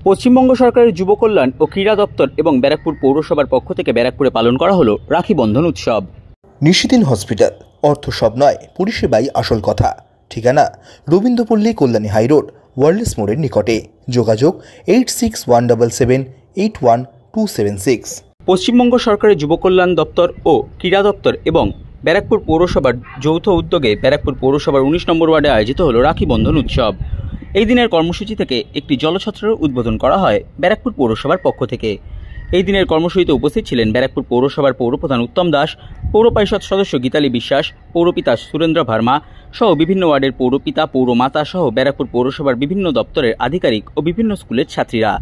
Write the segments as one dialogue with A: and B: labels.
A: পশ্চিমবঙ্গ সরকারের যুব কল্যাণ ও ক্রীড়া দপ্তর এবং ব্যারাকপুর পৌরসভার পক্ষ থেকে ব্যারাকপুরে পালন করা হলো রাখি বন্ধন উৎসব।
B: নিশিদিন হসপিটাল, অর্থ সব নয়, পরিষেবাই আসল কথা। ঠিকানা রবীন্দ্রপল্লী, কল্যাণী হাইরোড, ওয়ার্ল্ডস মোড়ের নিকটে। যোগাযোগ 8617781276।
A: পশ্চিমবঙ্গ সরকারের যুব কল্যাণ দপ্তর ও ক্রীড়া দপ্তর এবং ব্যারাকপুর পৌরসভার যৌথ উদ্যোগে ব্যারাকপুর পৌরসভার 19 নম্বর ওয়ার্ডে আয়োজিত হলো রাখি বন্ধন উৎসব। এই দিনের কর্মসূচি থেকে একটি জলছত্রের উদ্বোধন করা হয় ব্যারাকপুর পৌরসভার পক্ষ থেকে। এই দিনের কর্মসূচিতে উপস্থিত ছিলেন ব্যারাকপুর পৌরসভার পৌরপ্রধান উত্তম দাস, পৌর পরিষদ সদস্য গীতালি বিশ্বাস, পৌরপিতা সুরেন্দ্র ভার্মা সহ বিভিন্ন ওয়ার্ডের পৌরপিতা, পৌরমাতা সহ ব্যারাকপুর পৌরসভার বিভিন্ন দপ্তরের আধিকারিক ও বিভিন্ন স্কুলের ছাত্রীরা।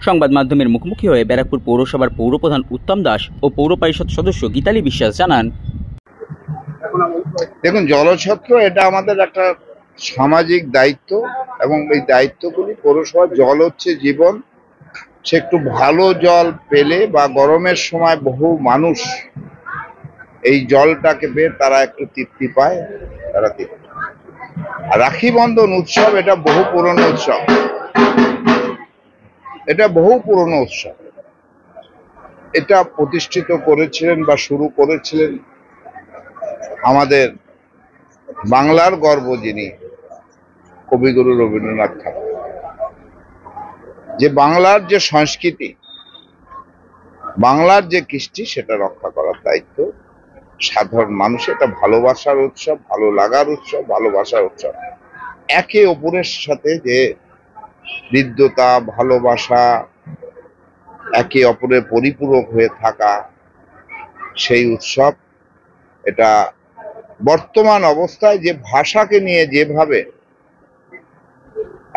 A: সংবাদ মাধ্যমের মুখোমুখি হয়ে ব্যারাকপুর পৌরসভার পৌরপ্রধান উত্তম দাস ও পৌর পরিষদ সদস্য গীতালি বিশ্বাস জানান,
C: দেখুন, জলছত্র এটা আমাদের একটা সামাজিক দায়িত্ব এবং এই দায়িত্বগুলি পৌরসভার, জল হচ্ছে জীবন। সে একটু ভালো জল পেলে বা গরমের সময় বহু মানুষ এই জলটাকে পেয়ে তারা একটু তৃপ্তি পায়, তারা তৃপ্তি। আর রাখি বন্ধন উৎসব এটা বহু পুরনো উৎসব, এটা বহু পুরনো উৎসব। এটা প্রতিষ্ঠিত করেছিলেন বা শুরু করেছিলেন আমাদের বাংলার গর্ব যিনি কবিগুরু রবীন্দ্রনাথ ঠাকুর। যে বাংলার যে সংস্কৃতি, বাংলার যে কৃষ্টি, সেটা রক্ষা করার দায়িত্ব সাধারণ মানুষের। এটা ভালোবাসার উৎসব, ভালো লাগার উৎসব, ভালোবাসার উৎসব। একে অপরের সাথে যে হৃদ্যতা, ভালোবাসা, একে অপরের পরিপূরক হয়ে থাকা, সেই উৎসব। এটা বর্তমান অবস্থায় যে ভাষাকে নিয়ে যেভাবে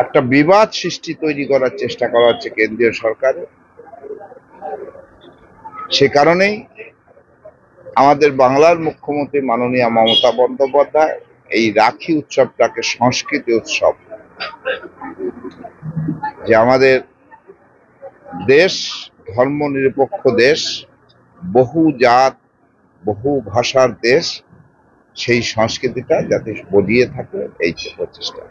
C: একটা বিবাদ সৃষ্টি তৈরি করার চেষ্টা করা হচ্ছে কেন্দ্রীয় সরকারের, সে কারণেই আমাদের বাংলার মুখ্যমন্ত্রী মাননীয় মমতা বন্দ্যোপাধ্যায় এই রাখি উৎসবটাকে সংস্কৃতি উৎসব, যে আমাদের দেশ ধর্মনিরপেক্ষ দেশ, বহু জাত বহু ভাষার দেশ, সেই সংস্কৃতিটা যাতে বজিয়ে থাকে এই প্রচেষ্টা।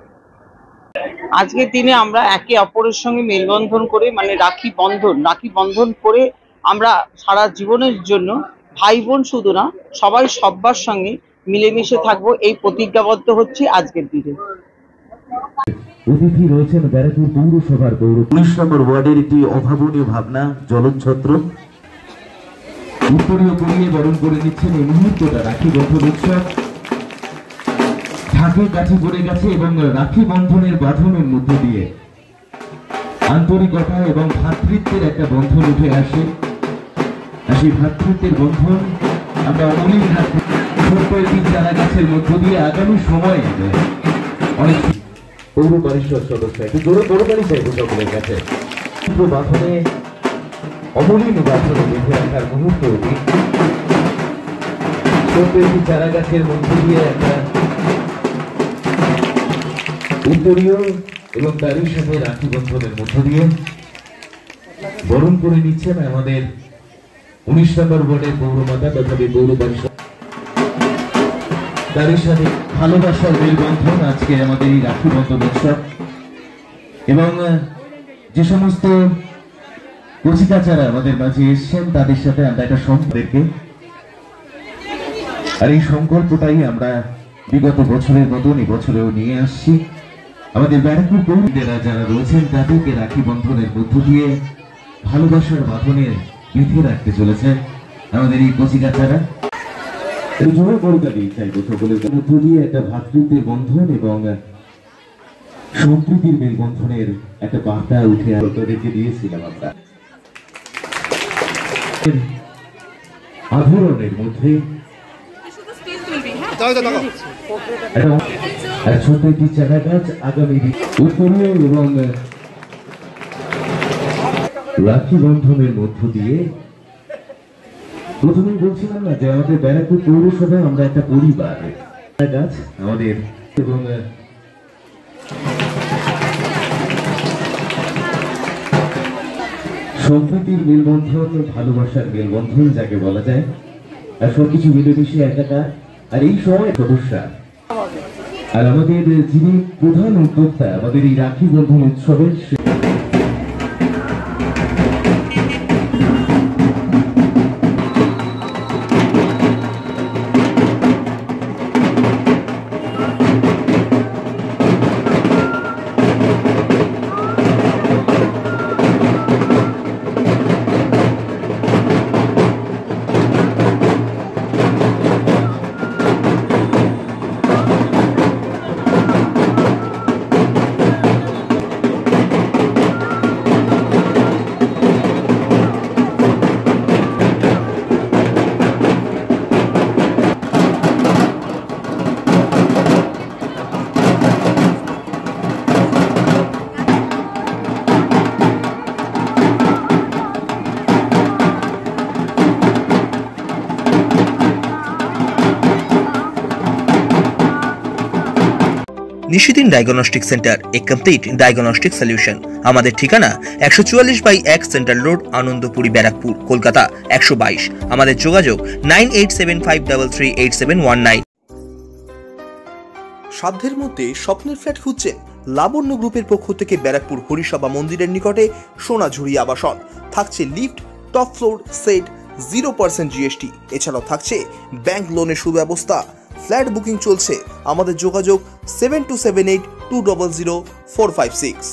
D: আজকের দিনে আমরা একে অপরের সঙ্গে মেলবন্ধন করে, মানে রাখি বন্ধন করে আমরা সারা জীবনের জন্য ভাই বোন শুধু না, সবাই সব্বার সঙ্গে মিলেমিশে থাকবো, এই প্রতিজ্ঞাবদ্ধ হচ্ছে আজকের দিনে।
E: অতিথি রয়েছেন ব্যারাকপুর পৌরসভার 19 নম্বর ওয়ার্ডের একটি অভাবনীয় ভাবনা জলছত্র। উত্তরীয় পরিয়ে বরণ করে নিচ্ছেন এই মুহূর্তটা রাখি বন্ধন উৎসব। ঢাকের কাছে পড়ে গেছে এবং রাখি বন্ধনের বাঁধনের মধ্য দিয়ে আন্তরিকতা এবং ভ্রাতৃত্বের একটা বন্ধন উঠে আসে। আর সেই ভ্রাতৃত্বের বন্ধন আমরা অমলিন রাখি ছোট্ট একটি চারা গাছের মধ্য দিয়ে আগামী সময়ে অনেক পৌর পরিষদ সদস্য একটু জোরে পৌরবাড়ি চাইব সকলের কাছে বাঁধনে অমলিন বাঁধনে বেঁধে রাখার মুহূর্ত ছোট্ট একটি চারা গাছের মধ্য দিয়ে একটা উত্তরীয় এবং তারই সাথে রাখি বন্ধনের মধ্য দিয়ে বরণ করে নিচ্ছেন আমাদের 19 নম্বর ওয়ার্ডের পৌরমাতা তথা পৌর পরিষদ। তারই সাথে ভালোবাসার মেলবন্ধন আজকে আমাদের এই রাখি বন্ধন উৎসব। এবং যে সমস্ত কচিকাচারা আমাদের মাঝে এসছেন তাদের সাথে আমরা একটা সম্পর্কে, আর এই সংকল্পটাই আমরা বিগত বছরের মতন এই বছরেও নিয়ে আসছি। আমাদের ব্যারাকপুর পৌরীরা যারা রয়েছেন তাদেরকে রাখি বন্ধনের মধ্য দিয়ে ভালোবাসার বাঁধনে বেঁধে রাখতে চলেছে আমাদের এই কচিকাচারা। জোরে বড়কালি চাইব সকলের মধ্য দিয়ে একটা ভ্রাতৃত্বের বন্ধন এবং সম্প্রীতির মেলবন্ধনের একটা বার্তা উঠে তাদেরকে দিয়েছিলাম আমরা। আধরণের মধ্যে ছোট একটি চারা গাছ আগামী উত্তরীয় এবং রাখি বন্ধনের মধ্য দিয়ে প্রথমেই বলছিলাম না যে আমাদের ব্যারাকপুর পৌরসভায় আমরা একটা পরিবার গাছ আমাদের এবং সম্প্রীতির মেলবন্ধন, ভালোবাসার মেলবন্ধন যাকে বলা যায়, আর সবকিছু মিলেমিশে একাকার। আর এই সময় সদস্যা আর আমাদের যিনি প্রধান উদ্যোক্তা আমাদের এই রাখি বন্ধন উৎসবের
B: নিশিদিন ডায়াগনস্টিক সেন্টার, এ কমপ্লিট ডায়াগনস্টিক সলিউশন। আমাদের ঠিকানা 144/1 সেন্ট্রাল রোড, আনন্দপুরি, ব্যারাকপুর, কলকাতা 122। আমাদের যোগাযোগ 9875338719। সাধ্যের মধ্যে স্বপ্নের ফ্ল্যাট খুঁজছেন? লাবণ্য গ্রুপের পক্ষ থেকে ব্যারাকপুর হরিসভা মন্দিরের নিকটে সোনাঝুরি আবাসন। থাকছে lift, top floor, set, 0% GST। এছাড়াও থাকছে ব্যাংক লোনের সুব্যবস্থা। ফ্ল্যাট বুকিং চলছে। আমাদের যোগাযোগ 7278200456।